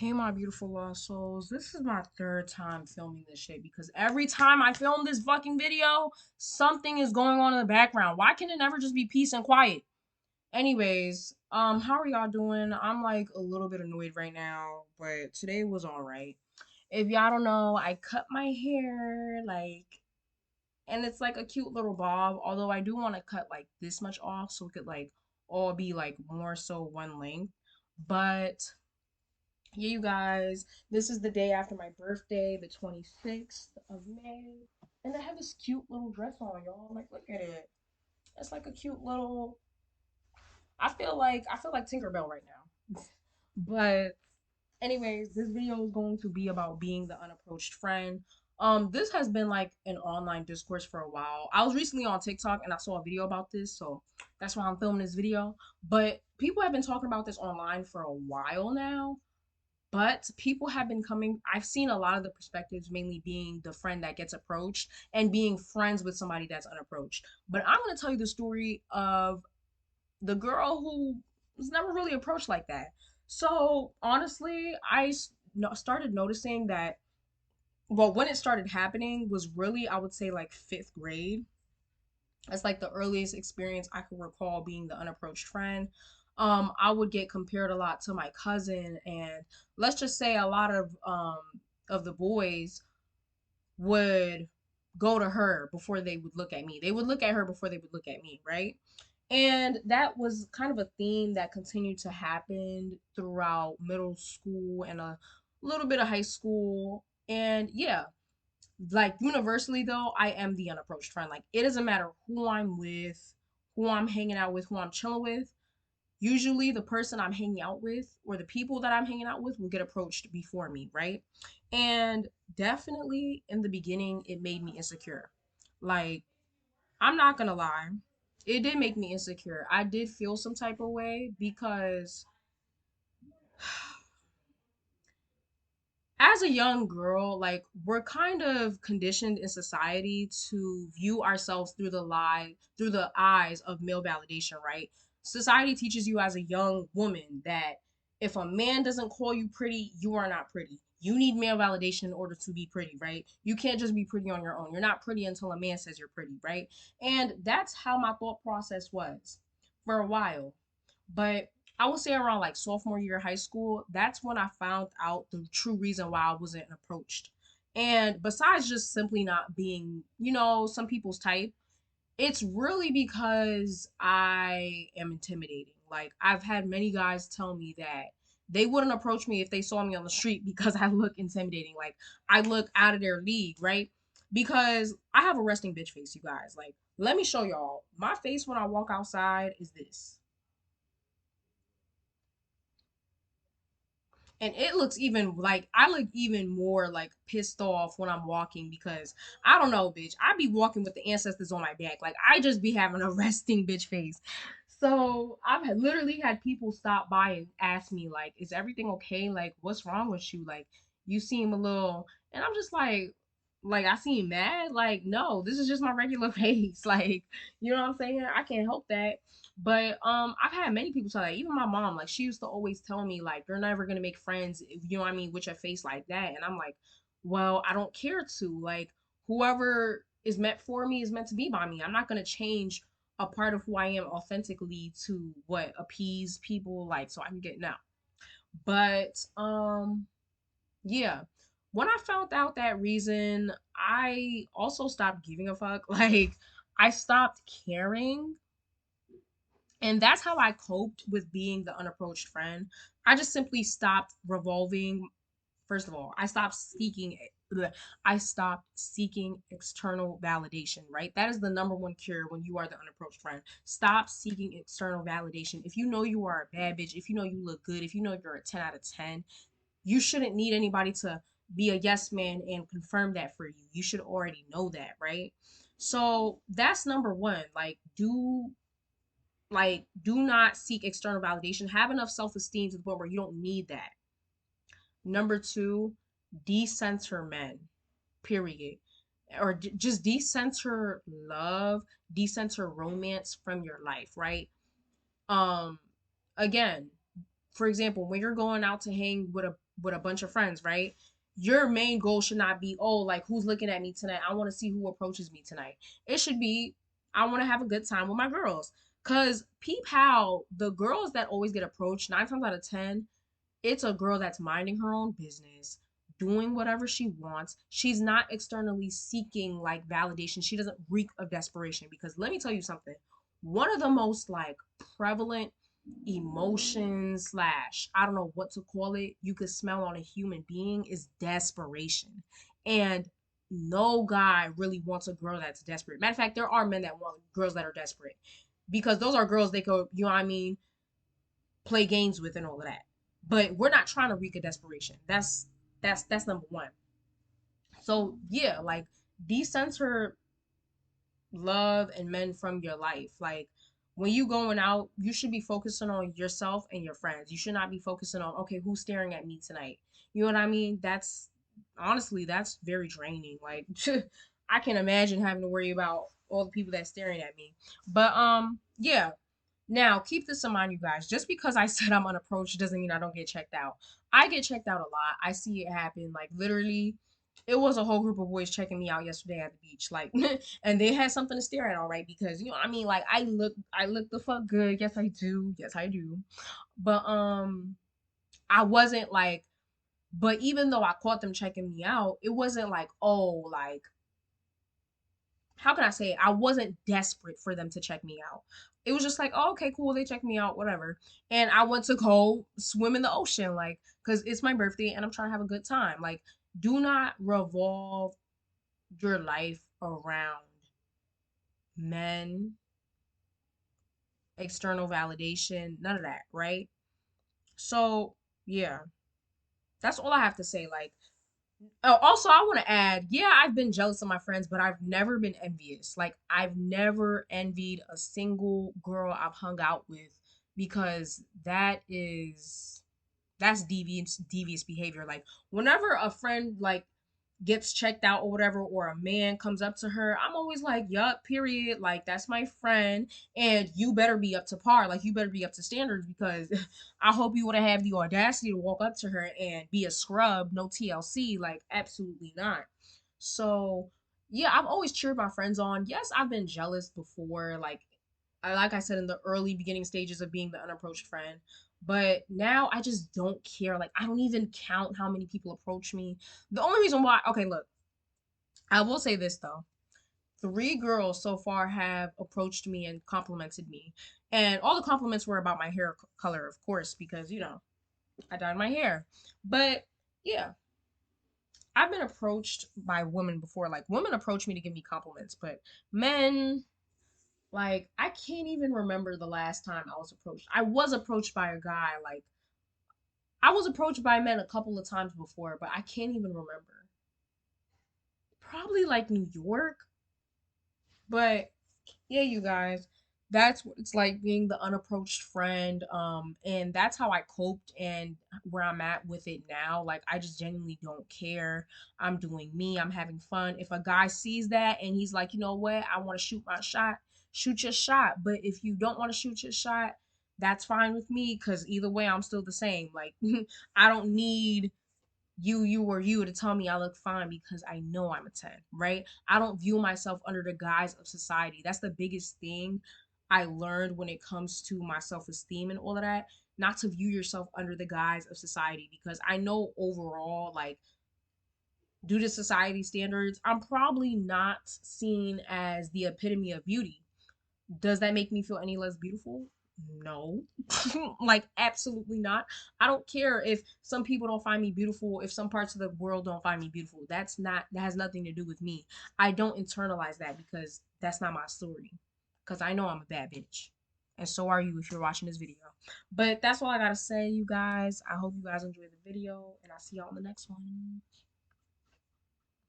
Hey, my beautiful lost souls. This is my third time filming this shit because every time I film this fucking video, something is going on in the background. Why can it never just be peace and quiet? Anyways, how are y'all doing? I'm like a little bit annoyed right now, but today was alright. If y'all don't know, I cut my hair, and it's like a cute little bob, although I do want to cut like this much off so it could like all be like more so one length. But yeah, you guys, this is the day after my birthday, the 26th of May. And I have this cute little dress on, y'all. Like, look at it. It's like a cute little I feel like Tinkerbell right now. But anyways, this video is going to be about being the unapproached friend. This has been like an online discourse for a while. I was recently on TikTok and I saw a video about this, so that's why I'm filming this video. But people have been talking about this online for a while now, but people have been coming. I've seen a lot of the perspectives, mainly being the friend that gets approached and being friends with somebody that's unapproached. But I'm going to tell you the story of the girl who was never really approached like that. So honestly, started noticing that, well, when it started happening was really, I would say, like fifth grade. That's like the earliest experience I could recall being the unapproached friend. I would get compared a lot to my cousin, and let's just say a lot of the boys would go to her before they would look at me. They would look at her before they would look at me, right? And that was kind of a theme that continued to happen throughout middle school and a little bit of high school. And yeah, like universally though, I am the unapproached friend. Like it doesn't matter who I'm with, who I'm hanging out with, who I'm chilling with. Usually the person I'm hanging out with or the people that I'm hanging out with will get approached before me, right? And definitely in the beginning it made me insecure. Like I'm not gonna lie, it did make me insecure. I did feel some type of way because as a young girl, like we're kind of conditioned in society to view ourselves through the eyes of male validation, right? Society teaches you as a young woman that if a man doesn't call you pretty, you are not pretty. You need male validation in order to be pretty, right? You can't just be pretty on your own. You're not pretty until a man says you're pretty, right? And that's how my thought process was for a while. But I would say around like sophomore year of high school, that's when I found out the true reason why I wasn't approached. And besides just simply not being, some people's type, it's really because I am intimidating. Like I've had many guys tell me that they wouldn't approach me if they saw me on the street because I look intimidating. Like I look out of their league, right? Because I have a resting bitch face, you guys. Like, let me show y'all. My face when I walk outside is this. And it looks even like I look even more like pissed off when I'm walking because I don't know, bitch. I be walking with the ancestors on my back. Like I just be having a resting bitch face. So literally had people stop by and ask me like, "Is everything okay? Like, what's wrong with you? Like, you seem a little." And I'm just like I seem mad. Like, no, this is just my regular face. Like, you know what I'm saying? I can't help that. But I've had many people tell that. Even my mom, like she used to always tell me, like, you're never gonna make friends, you know what I mean, with your face like that. And I'm like, well, I don't care to. Like, whoever is meant for me is meant to be by me. I'm not gonna change a part of who I am authentically to what appease people like so I can get now. But yeah. When I found out that reason, I also stopped giving a fuck. Like I stopped caring, and that's how I coped with being the unapproached friend. I just simply stopped revolving. First of all, I stopped seeking external validation, right? That is the number one cure when you are the unapproached friend. Stop seeking external validation. If you know you are a bad bitch, if you know you look good, if you know you're a 10 out of 10, you shouldn't need anybody to be a yes man and confirm that for you. You should already know that, right? So that's number one. Do not seek external validation. Have enough self-esteem to the point where you don't need that. Number two, decenter men, period. Or just decenter love, decenter romance from your life, right? um Again, for example, when you're going out to hang with a with a bunch of friends, right? Your main goal should not be, oh, like who's looking at me tonight? I want to see who approaches me tonight. It should be, I want to have a good time with my girls. Cause peep how the girls that always get approached, 9 times out of 10, it's a girl that's minding her own business, doing whatever she wants. She's not externally seeking like validation. She doesn't reek of desperation. Because let me tell you something. One of the most like prevalent emotions slash I don't know what to call it, you could smell on a human being is desperation. And no guy really wants a girl that's desperate. Matter of fact, there are men that want girls that are desperate because those are girls they could, you know what I mean, play games with and all of that. But we're not trying to wreak a desperation. That's number one. So yeah, like decenter love and men from your life. Like when you going out, you should be focusing on yourself and your friends. You should not be focusing on, okay, who's staring at me tonight. You know what I mean? That's honestly that's very draining. Like I can imagine having to worry about all the people that's staring at me. But yeah, now, keep this in mind, you guys. Just because I said I'm unapproached doesn't mean I don't get checked out. I get checked out a lot. I see it happen. Like literally, it was a whole group of boys checking me out yesterday at the beach. Like, and they had something to stare at, all right? Because you know, I mean, like I look the fuck good. Yes, I do. Yes, I do. But I wasn't like. But even though I caught them checking me out, it wasn't like, oh, like how can I say it? I wasn't desperate for them to check me out. It was just like, oh, okay, cool, they checked me out, whatever. And I went to go swim in the ocean, like, because it's my birthday and I'm trying to have a good time. Like, do not revolve your life around men, external validation, none of that, right? So, yeah, that's all I have to say. Like, oh, also, I want to add, yeah, I've been jealous of my friends, but I've never been envious. Like, I've never envied a single girl I've hung out with because that's devious behavior. Like, whenever a friend like gets checked out or whatever, or a man comes up to her, I'm always like, yup, period. Like, that's my friend. And you better be up to par. Like, you better be up to standards because I hope you would have the audacity to walk up to her and be a scrub, no TLC. Like, absolutely not. So, yeah, I've always cheered my friends on. Yes, I've been jealous before. Like I said in the early beginning stages of being the unapproached friend. But now I just don't care. Like I don't even count how many people approach me. The only reason why, okay, look, I will say this though. 3 girls so far have approached me and complimented me. And all the compliments were about my hair color, of course, because, you know, I dyed my hair. But yeah, I've been approached by women before. Like, women approach me to give me compliments, but men, like, I can't even remember the last time I was approached. I was approached by a guy, like, I was approached by men a couple of times before, but I can't even remember. Probably like New York, but yeah, you guys, that's what it's like being the unapproached friend. And that's how I coped and where I'm at with it now. Like I just genuinely don't care. I'm doing me, I'm having fun. If a guy sees that and he's like, you know what, I want to shoot my shot, shoot your shot. But if you don't want to shoot your shot, that's fine with me because either way I'm still the same. Like I don't need or you to tell me I look fine because I know I'm a 10, right? I don't view myself under the guise of society. That's the biggest thing I learned when it comes to my self-esteem and all of that. Not to view yourself under the guise of society because I know overall, like, due to society standards, I'm probably not seen as the epitome of beauty. Does that make me feel any less beautiful? No. Like absolutely not. I don't care if some people don't find me beautiful, if some parts of the world don't find me beautiful. That has nothing to do with me. I don't internalize that because that's not my story. Cuz I know I'm a bad bitch. And so are you if you're watching this video. But that's all I got to say, you guys. I hope you guys enjoyed the video and I'll see y'all in the next one.